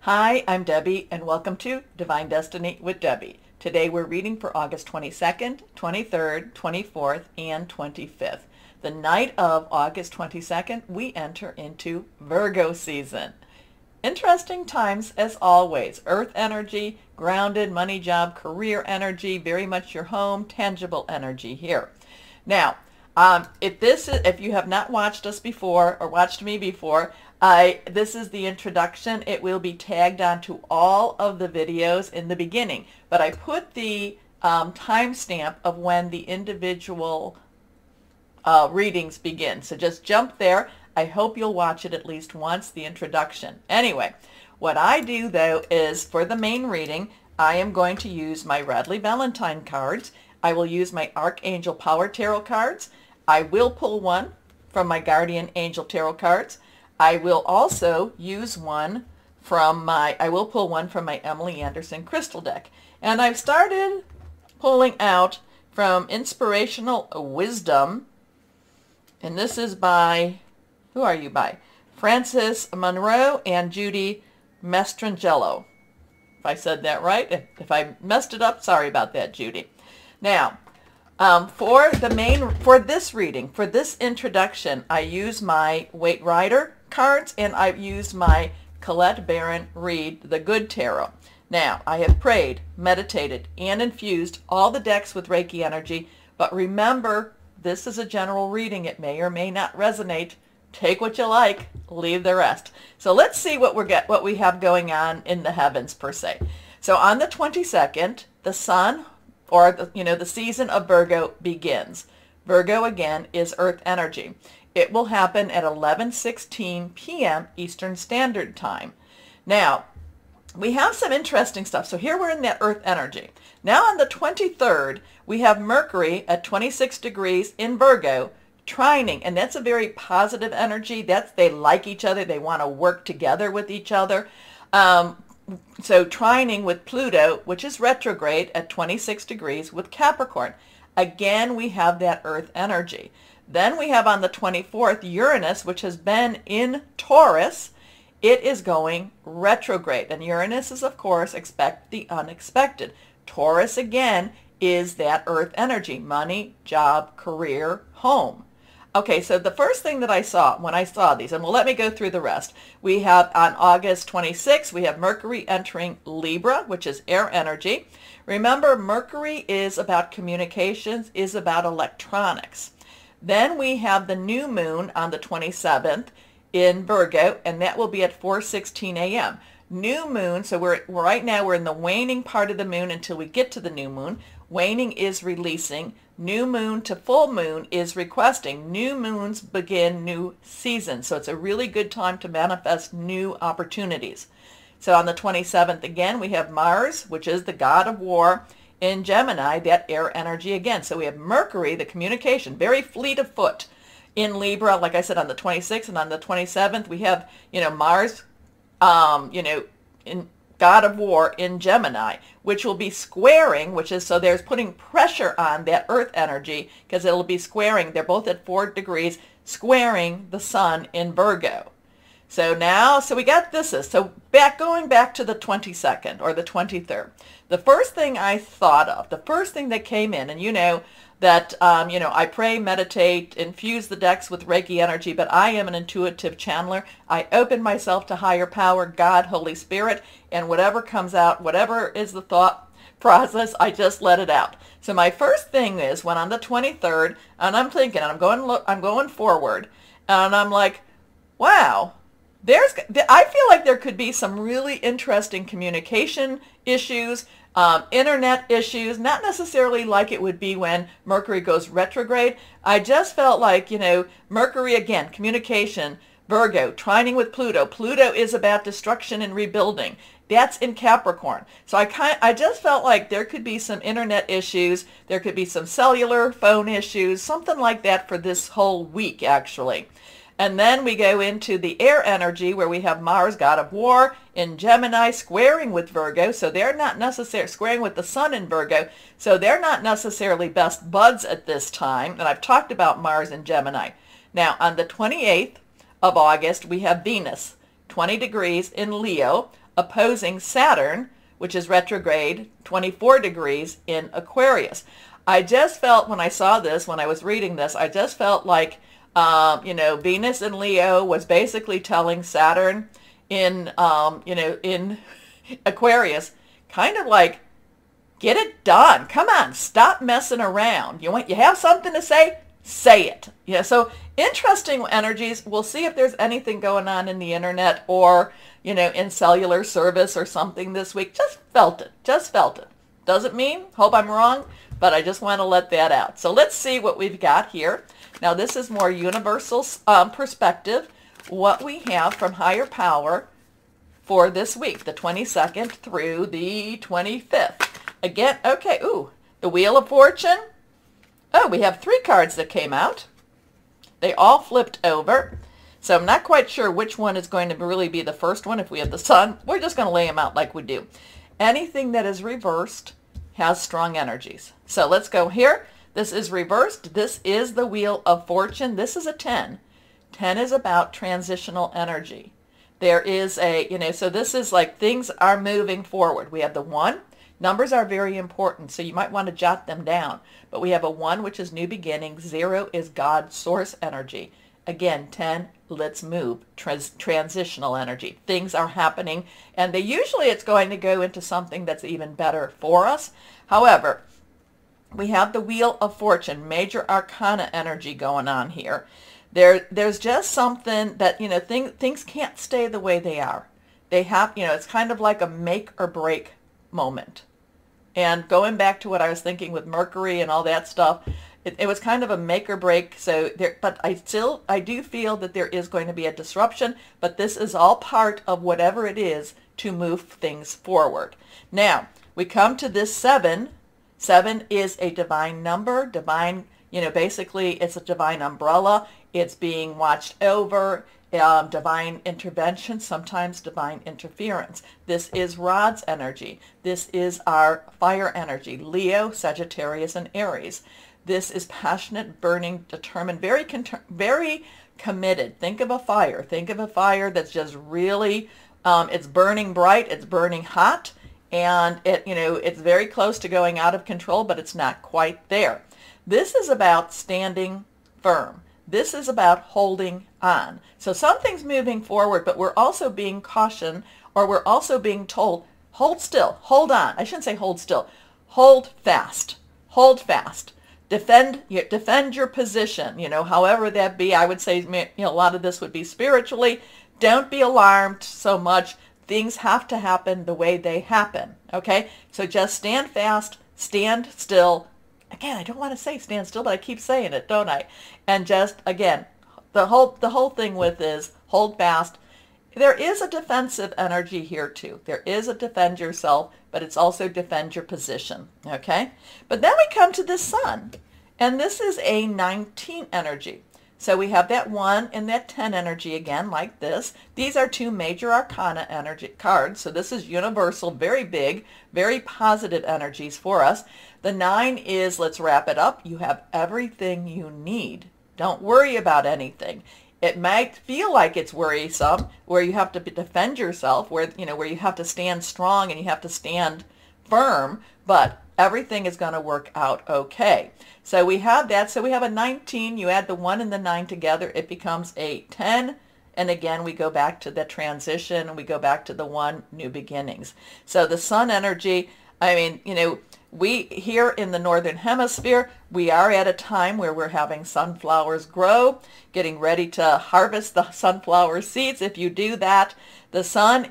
Hi, I'm Debbie, and welcome to Divine Destiny with Debbie. Today we're reading for August 22nd, 23rd, 24th, and 25th. The night of August 22nd, we enter into Virgo season. Interesting times as always. Earth energy, grounded, money, job, career energy, very much your home, tangible energy here. Now, if you have not watched us before or watched me before, this is the introduction. It will be tagged onto all of the videos in the beginning, but I put the timestamp of when the individual readings begin. So just jump there. I hope you'll watch it at least once, the introduction. Anyway, what I do though is for the main reading, I am going to use my Radley Valentine cards. I will use my Archangel Power Tarot cards. I will pull one from my Guardian Angel Tarot cards. I will also use one from I will pull one from my Emily Anderson Crystal deck. And I've started pulling out from Inspirational Wisdom. And this is by, who are you by? Frances Monroe and Judy Mastrangelo. If I said that right. If I messed it up, sorry about that, Judy. Now, for this reading, for this introduction, I use my Waite Rider cards and I've used my Colette Baron Reed, the Good Tarot. Now, I have prayed, meditated, and infused all the decks with Reiki energy, but remember, this is a general reading. It may or may not resonate. Take what you like, leave the rest. So let's see what we have going on in the heavens per se. So on the 22nd, the sun, or the season of Virgo begins. Virgo again is earth energy. It will happen at 11:16 p.m. Eastern Standard Time. Now, we have some interesting stuff. So here we're in that earth energy. Now on the 23rd, we have Mercury at 26 degrees in Virgo, trining, and that's a very positive energy. They like each other. They want to work together with each other. So trining with Pluto, which is retrograde at 26 degrees with Capricorn. Again, we have that earth energy. Then we have on the 24th Uranus, which has been in Taurus. It is going retrograde. And Uranus is, of course, expect the unexpected. Taurus, again, is that earth energy. Money, job, career, home. Okay, so the first thing that I saw when I saw these, and well, let me go through the rest. We have on August 26th, we have Mercury entering Libra, which is air energy. Remember, Mercury is about communications, is about electronics. Then we have the new moon on the 27th in Virgo, and that will be at 4:16 a.m. New moon, so right now we're in the waning part of the moon until we get to the new moon. Waning is releasing. New moon to full moon is requesting. New moons begin new seasons. So it's a really good time to manifest new opportunities. So on the 27th again, we have Mars, which is the god of war, in Gemini, that air energy again. So we have Mercury, the communication, very fleet of foot in Libra, like I said, on the 26th, and on the 27th, we have, Mars, in God of War in Gemini, which will be squaring, so there's putting pressure on that earth energy because it'll be squaring. They're both at 4 degrees, squaring the sun in Virgo. So we got this. So going back to the 22nd or the 23rd, the first thing I thought of, the first thing that came in, and that, I pray, meditate, infuse the decks with Reiki energy, but I am an intuitive channeler. I open myself to higher power, God, Holy Spirit, and whatever comes out, whatever is the thought process, I just let it out. So my first thing is when on the 23rd, and I'm thinking, and I'm going forward, and I'm like, wow, I feel like there could be some really interesting communication issues, internet issues, not necessarily like it would be when Mercury goes retrograde. I just felt like, Mercury again, communication, Virgo, trining with Pluto. Pluto is about destruction and rebuilding. That's in Capricorn. So I just felt like there could be some internet issues. There could be some cellular phone issues, something like that for this whole week, actually. And then we go into the air energy where we have Mars, god of war, in Gemini, squaring with Virgo. So they're not necessarily squaring with the sun in Virgo. So they're not necessarily best buds at this time. And I've talked about Mars in Gemini. Now, on the 28th of August, we have Venus, 20 degrees in Leo, opposing Saturn, which is retrograde 24 degrees in Aquarius. I just felt when I saw this, when I was reading this, I just felt like, Venus in Leo was basically telling Saturn in Aquarius, kind of like, get it done. Come on, stop messing around. You have something to say it. Yeah, so interesting energies. We'll see if there's anything going on in the internet or, in cellular service or something this week. Just felt it. Doesn't mean, hope I'm wrong, but I just want to let that out. So let's see what we've got here. Now this is more universal perspective, what we have from higher power for this week, the 22nd through the 25th. Again, okay, the Wheel of Fortune. Oh, we have 3 cards that came out. They all flipped over. So I'm not quite sure which one is going to really be the first one. If we have the Sun, we're just going to lay them out like we do. Anything that is reversed has strong energies. So let's go here. This is reversed. This is the Wheel of Fortune. This is a 10. 10 is about transitional energy. There is so this is like things are moving forward. We have the 1. Numbers are very important, so you might want to jot them down. But we have a 1, which is new beginning. 0 is God source energy. Again, 10, let's move. Transitional energy. Things are happening, and usually it's going to go into something that's even better for us. However, we have the Wheel of Fortune, major arcana energy going on here. There's just something that, things can't stay the way they are. They have, it's kind of like a make or break moment. And going back to what I was thinking with Mercury and all that stuff, it was kind of a make or break. But I do feel that there is going to be a disruption, but this is all part of whatever it is to move things forward. Now, we come to this 7. 7 is a divine number, basically it's a divine umbrella. It's being watched over. Divine intervention, sometimes divine interference. This is Rod's energy. This is our fire energy, Leo, Sagittarius, and Aries. This is passionate, burning, determined, very committed. Think of a fire. Think of a fire that's just really, it's burning bright, it's burning hot, and it's very close to going out of control, but it's not quite there. This is about standing firm. This is about holding on. So something's moving forward, but we're also being cautioned, or we're also being told, hold still, hold on. I shouldn't say hold still. Hold fast. Hold fast. Defend your position, however that be. I would say, a lot of this would be spiritually. Don't be alarmed so much. Things have to happen the way they happen, okay? So just stand fast, stand still. Again, I don't want to say stand still, but I keep saying it, don't I? And just, again, the whole thing with is hold fast. There is a defensive energy here too. There is a defend yourself, but it's also defend your position, okay? But then we come to the Sun, and this is a 19 energy. So we have that 1 and that 10 energy again, like this. These are 2 major arcana energy cards. So this is universal, very big, very positive energies for us. The 9 is, let's wrap it up. You have everything you need. Don't worry about anything. It might feel like it's worrisome, where you have to defend yourself, where you have to stand strong and you have to stand firm, but everything is going to work out okay. So we have that. So we have a 19. You add the 1 and the 9 together, it becomes a 10. And again, we go back to the transition, and we go back to the 1, new beginnings. So the Sun energy, we here in the Northern Hemisphere, we are at a time where we're having sunflowers grow, getting ready to harvest the sunflower seeds. If you do that, the Sun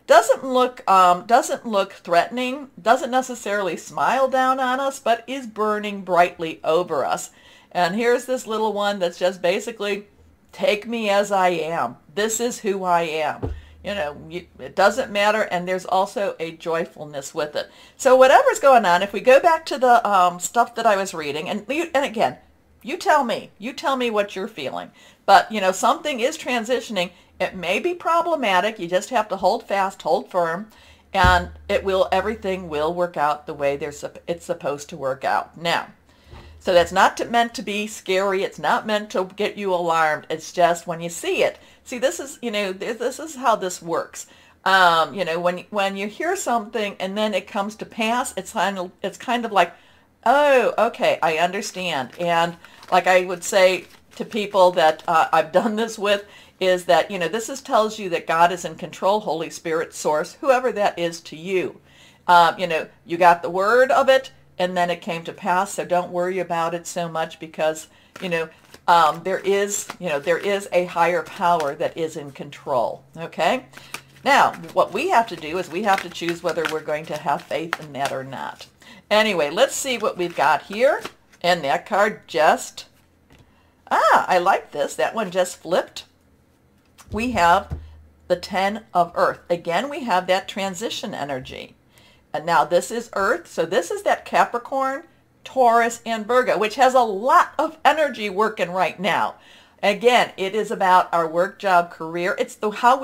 doesn't look threatening, doesn't necessarily smile down on us, but is burning brightly over us. And here's this little one that's just basically, take me as I am. This is who I am. It doesn't matter, and there's also a joyfulness with it. So whatever's going on, if we go back to the stuff that I was reading, and again, you tell me what you're feeling. But, something is transitioning. It may be problematic. You just have to hold fast, hold firm, and everything will work out the way it's supposed to work out. Now, so that's not meant to be scary. It's not meant to get you alarmed. It's just when you see it. See, this is, this is how this works. You know, when you hear something and then it comes to pass, it's kind of like, oh, okay, I understand. And like I would say to people that I've done this with, is that, you know, tells you that God is in control, Holy Spirit, source, whoever that is to you. You know, you got the word of it, and then it came to pass. So don't worry about it so much, because, you know, there is a higher power that is in control. Okay. Now, what we have to do is we have to choose whether we're going to have faith in that or not. Anyway, let's see what we've got here. And that card just, I like this. That one just flipped. We have the 10 of Earth. Again, we have that transition energy. And now this is Earth. So this is that Capricorn, Taurus, and Virgo, which has a lot of energy working right now. Again, it is about our work, job, career. It's how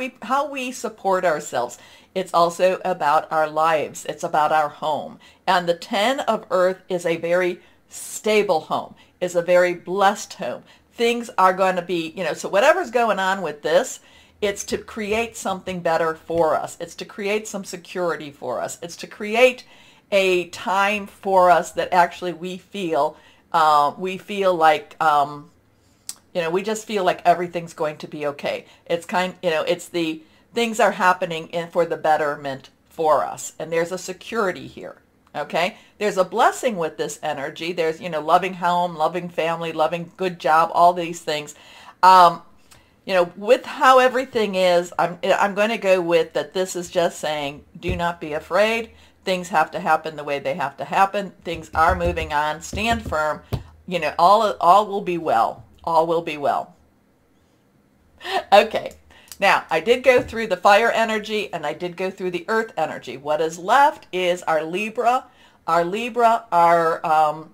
we support ourselves. It's also about our lives. It's about our home. And the 10 of Earth is a very stable home, is a very blessed home. Things are going to be, you know, so whatever's going on with this, it's to create something better for us. It's to create some security for us. It's to create a time for us that actually we feel like, you know, we just feel like everything's going to be okay. It's it's the things are happening for the betterment for us. And there's a security here. Okay. There's a blessing with this energy. There's, you know, loving home, loving family, loving good job, all these things. You know, with how everything is, I'm going to go with that. This is just saying, do not be afraid. Things have to happen the way they have to happen. Things are moving on. Stand firm. You know, all will be well. All will be well. Okay. Now, I did go through the fire energy and I did go through the earth energy. What is left is our Libra, our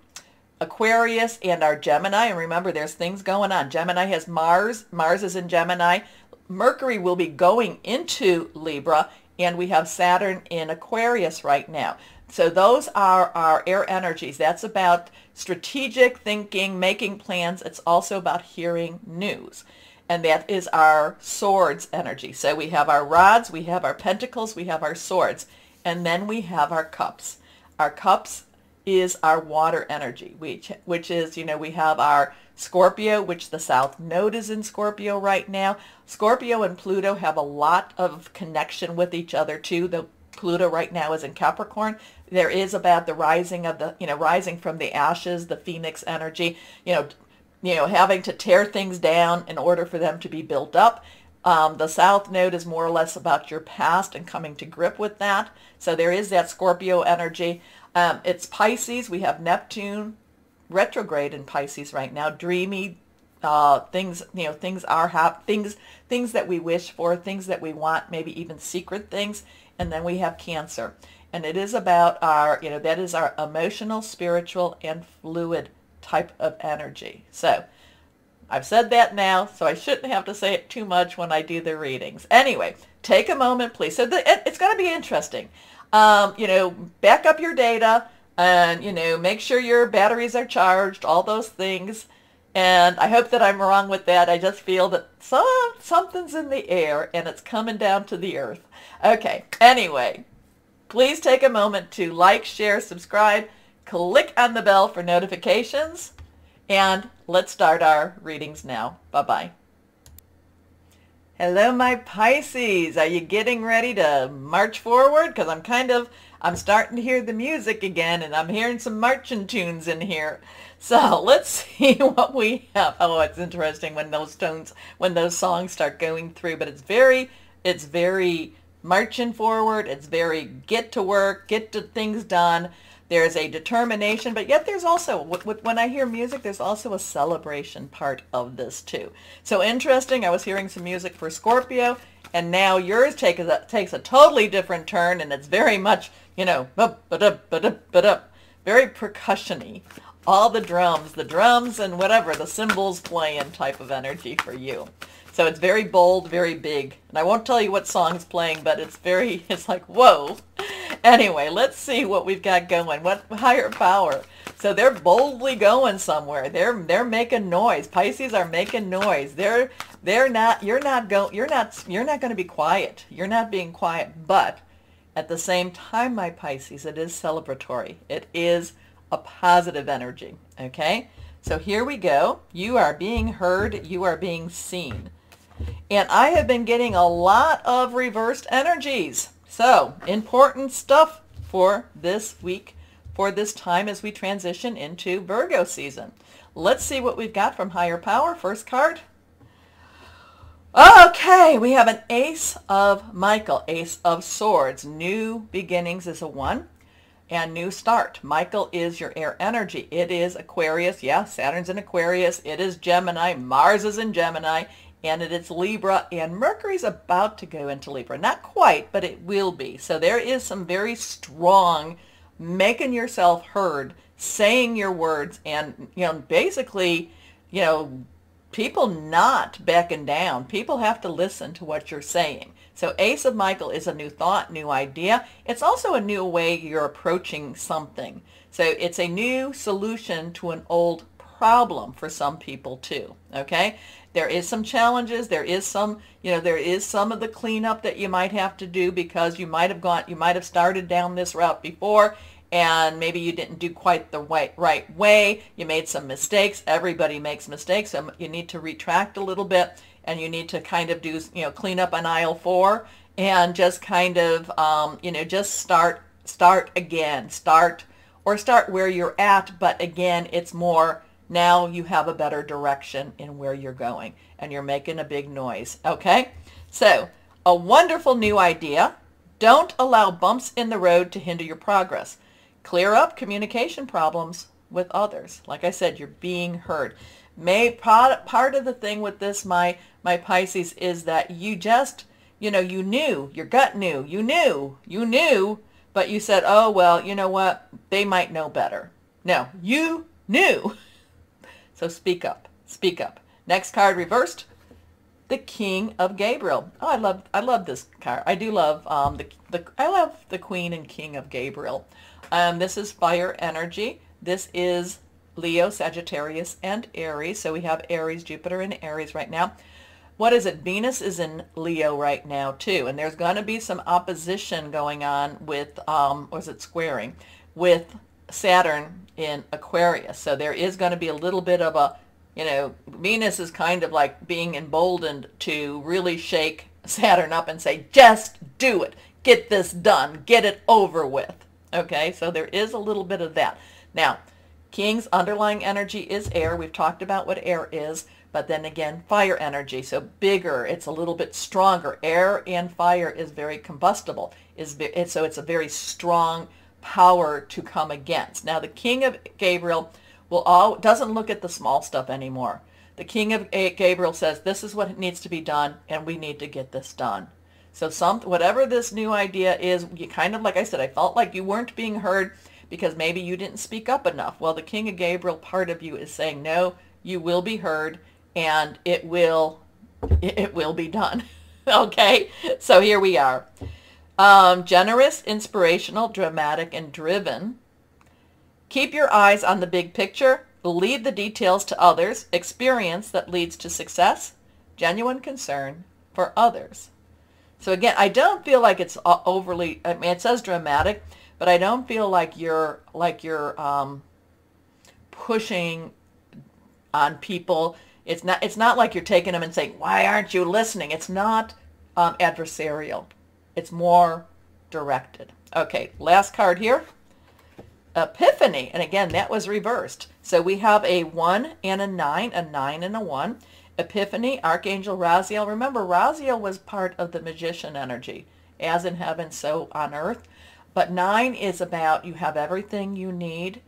Aquarius, and our Gemini. And remember, there's things going on. Gemini has Mars. Mars is in Gemini. Mercury will be going into Libra, and we have Saturn in Aquarius right now. So those are our air energies. That's about strategic thinking, making plans. It's also about hearing news. And that is our swords energy. So we have our rods, we have our pentacles, we have our swords, and then we have our cups. Our cups is our water energy, which is, you know, we have our Scorpio, which the South Node is in Scorpio right now. Scorpio and Pluto have a lot of connection with each other too. The Pluto right now is in Capricorn. There is about the rising of the, you know, rising from the ashes, the Phoenix energy, you know, having to tear things down in order for them to be built up. The South Node is more or less about your past and coming to grip with that. So there is that Scorpio energy. It's Pisces. We have Neptune retrograde in Pisces right now. Dreamy things, you know, things that we wish for, things that we want, maybe even secret things. And then we have Cancer. And it is about our, you know, that is our emotional, spiritual, and fluid type of energy. So I've said that now, so I shouldn't have to say it too much when I do the readings. Anyway, take a moment, please. So it's going to be interesting. You know, back up your data and, you know, make sure your batteries are charged, all those things. And I hope that I'm wrong with that. I just feel that something's in the air and it's coming down to the earth. Okay, anyway, please take a moment to like, share, subscribe, click on the bell for notifications, and let's start our readings now. Bye-bye. Hello, my Pisces. Are you getting ready to march forward? Because I'm starting to hear the music again, and I'm hearing some marching tunes in here. So let's see what we have. Oh, it's interesting when those songs start going through, but it's very marching forward. It's very get to work, get to things done. There's a determination, but yet there's also, when I hear music, there's also a celebration part of this too. So interesting, I was hearing some music for Scorpio, and now yours takes a totally different turn, and it's very much, you know, very percussion-y. All the drums and whatever, the cymbals playing type of energy for you. So it's very bold, very big. And I won't tell you what song's playing, but it's like, whoa. Anyway, let's see what we've got going. What higher power? So they're boldly going somewhere. They're making noise. Pisces are making noise. They're not you're not going to be quiet. You're not being quiet, but at the same time, my Pisces, it is celebratory. It is a positive energy, okay? So here we go. You are being heard. You are being seen. And I have been getting a lot of reversed energies. So important stuff for this week, for this time as we transition into Virgo season. Let's see what we've got from Higher Power. First card. Okay, we have an Ace of Michael, Ace of Swords. New beginnings is a 1. And new start. Michael is your air energy. It is Aquarius. Yeah, Saturn's in Aquarius. It is Gemini. Mars is in Gemini. And it is Libra. And Mercury's about to go into Libra. Not quite, but it will be. So there is some very strong making yourself heard, saying your words, and, basically, people not backing down. People have to listen to what you're saying. So Ace of Michael is a new thought, new idea. It's also a new way you're approaching something. So it's a new solution to an old problem for some people too, okay? There is some challenges. There is some, there is some of the cleanup that you might have to do because you might have started down this route before and maybe you didn't do quite the right way. You made some mistakes. Everybody makes mistakes. So you need to retract a little bit. And you need to kind of do, clean up on aisle 4 and just kind of, just start again. Start where you're at. But again, it's more now you have a better direction in where you're going. And you're making a big noise. Okay? So a wonderful new idea. Don't allow bumps in the road to hinder your progress. Clear up communication problems with others. Like I said, you're being heard. Part of the thing with this, my Pisces, is that you just, you knew, your gut knew, you knew, but you said, oh, well, you know what, they might know better. No, you knew. So speak up. Next card reversed, the King of Gabriel. Oh, I love this card. I do love I love the Queen and King of Gabriel. This is fire energy. This is Leo, Sagittarius, and Aries. So we have Aries, Jupiter, and Aries right now. What is it? Venus is in Leo right now, too. And there's going to be some opposition going on with, squaring, with Saturn in Aquarius. So there is going to be a little bit of a, Venus is kind of like being emboldened to really shake Saturn up and say, just do it. Get this done. Get it over with. Okay, so there is a little bit of that. Now, King's underlying energy is air. We've talked about what air is, but then again, fire energy. So bigger, it's a little bit stronger. Air and fire is very combustible. So it's a very strong power to come against. Now, the King of Gabriel doesn't look at the small stuff anymore. The King of Gabriel says, this is what needs to be done, and we need to get this done. So whatever this new idea is, you kind of, like I said, I felt like you weren't being heard because maybe you didn't speak up enough. Well, the King of Gabriel part of you is saying, no, you will be heard, and it will be done. Okay, so here we are. Generous, inspirational, dramatic, and driven. Keep your eyes on the big picture. Leave the details to others. Experience that leads to success. Genuine concern for others. So again, I don't feel like it's overly, I mean, it says dramatic, but I don't feel like you're pushing on people. It's not like you're taking them and saying, why aren't you listening? It's not adversarial. It's more directed. Okay, last card here. Epiphany. And again, that was reversed. So we have a 1 and a 9 and a 1. Epiphany, Archangel Raziel. Remember, Raziel was part of the magician energy, as in heaven, so on earth. But 9 is about you have everything you need.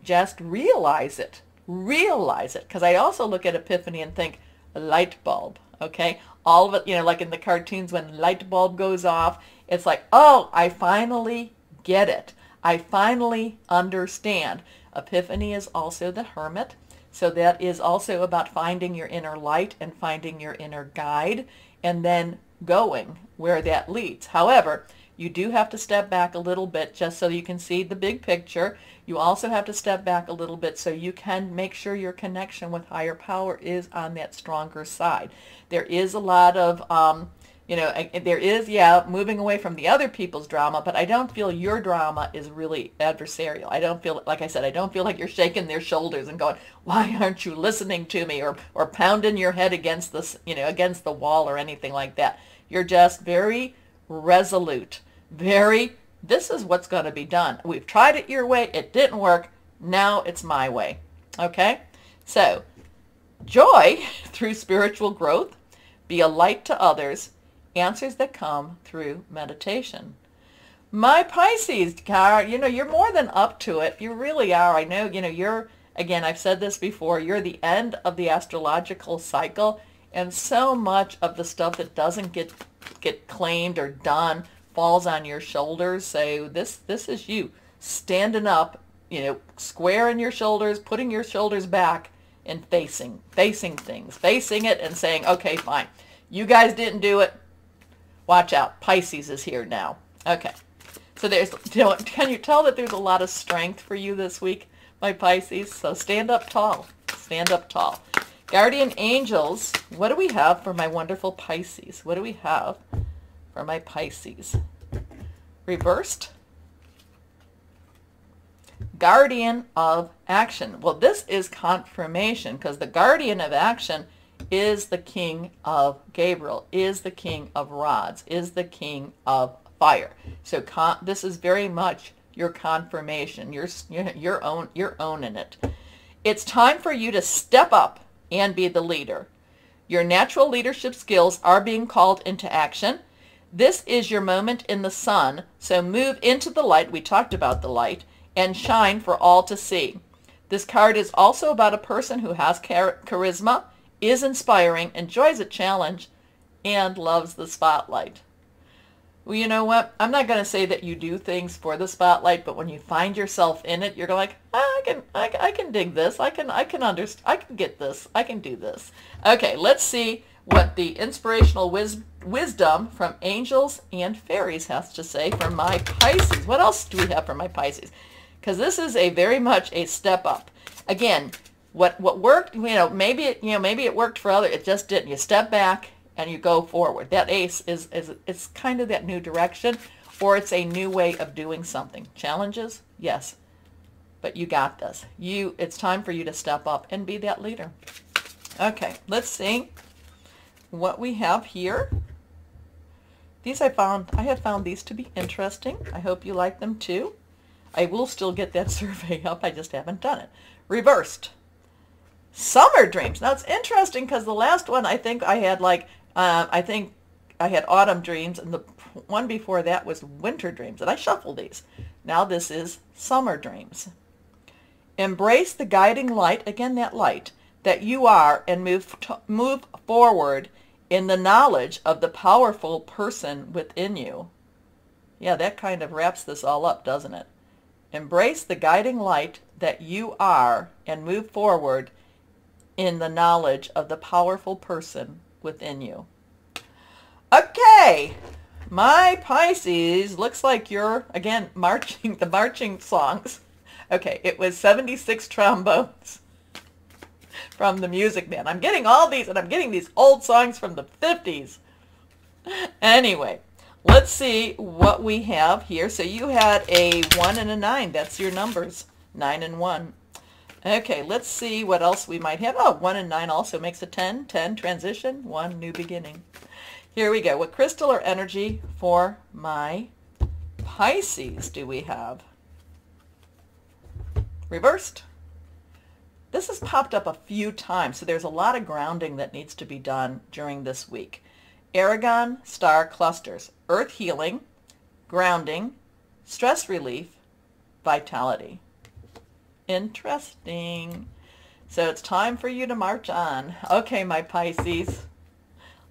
Just realize it. Realize it. Because I also look at Epiphany and think, light bulb, okay? All of it, like in the cartoons when light bulb goes off, it's like, oh, I finally get it. I finally understand. Epiphany is also the Hermit. So that is also about finding your inner light and finding your inner guide and then going where that leads. However, You do have to step back a little bit just so you can see the big picture. You also have to step back a little bit so you can make sure your connection with higher power is on that stronger side. There is a lot of, there is, moving away from the other people's drama, but I don't feel your drama is really adversarial. I don't feel, like I said, I don't feel like you're shaking their shoulders and going, why aren't you listening to me? Or pounding your head against this, against the wall or anything like that. You're just very resolute, this is what's going to be done. We've tried it your way. It didn't work. Now it's my way. Okay? So, joy through spiritual growth, be a light to others, answers that come through meditation. My Pisces, you're more than up to it. You really are. I know, you're, again, I've said this before, you're the end of the astrological cycle, and so much of the stuff that doesn't get claimed or done falls on your shoulders. So this is you standing up, squaring your shoulders, putting your shoulders back, and facing things, facing it and saying, okay, fine. You guys didn't do it. Watch out. Pisces is here now. Okay. So there's, can you tell that there's a lot of strength for you this week, my Pisces? So stand up tall. Stand up tall. Guardian angels, what do we have for my wonderful Pisces? What do we have for my Pisces? Reversed. Guardian of action. Well, this is confirmation because the guardian of action is the king of Gabriel, is the king of rods, is the king of fire. So this is very much your confirmation. You're owning it. It's time for you to step up and be the leader. Your natural leadership skills are being called into action. This is your moment in the sun, so move into the light, we talked about the light, and shine for all to see. This card is also about a person who has charisma, is inspiring, enjoys a challenge, and loves the spotlight. Well, you know what? I'm not going to say that you do things for the spotlight, but when you find yourself in it, you're like, I can dig this. I can understand. I can get this. I can do this. Okay, let's see what the inspirational wisdom from angels and fairies has to say for my Pisces. What else do we have for my Pisces? Because this is a very much a step up. Again, what worked, maybe it worked for others. It just didn't. You step back and you go forward. That ace is kind of that new direction, or it's a new way of doing something. Challenges, yes, but you got this. It's time for you to step up and be that leader. Okay, let's see what we have here. These I have found these to be interesting. I hope you like them too. I will still get that survey up. I just haven't done it. Reversed. Summer dreams. Now it's interesting because the last one I think I had I had autumn dreams, and the one before that was winter dreams, and I shuffled these. Now this is summer dreams. Embrace the guiding light, again that light, that you are, and move forward in the knowledge of the powerful person within you. Yeah, that kind of wraps this all up, doesn't it? Embrace the guiding light that you are and move forward in the knowledge of the powerful person within you. Okay, my Pisces, looks like you're, again, marching, the marching songs. Okay, it was 76 trombones from the Music Man. I'm getting all these, and I'm getting these old songs from the 50s. Anyway, let's see what we have here. So you had a 1 and a 9. That's your numbers, 9 and 1. Okay, let's see what else we might have. Oh, 1 and 9 also makes a 10. 10, transition, 1, new beginning. Here we go. What crystal or energy for my Pisces do we have? Reversed. This has popped up a few times, so there's a lot of grounding that needs to be done during this week. Aragon star clusters, earth healing, grounding, stress relief, vitality. Interesting. So it's time for you to march on. Okay, my Pisces.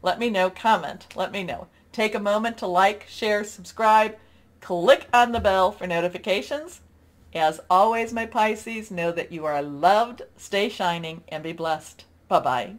Let me know, comment, let me know. Take a moment to like, share, subscribe, click on the bell for notifications. As always, my Pisces, know that you are loved, stay shining, and be blessed. Bye-bye.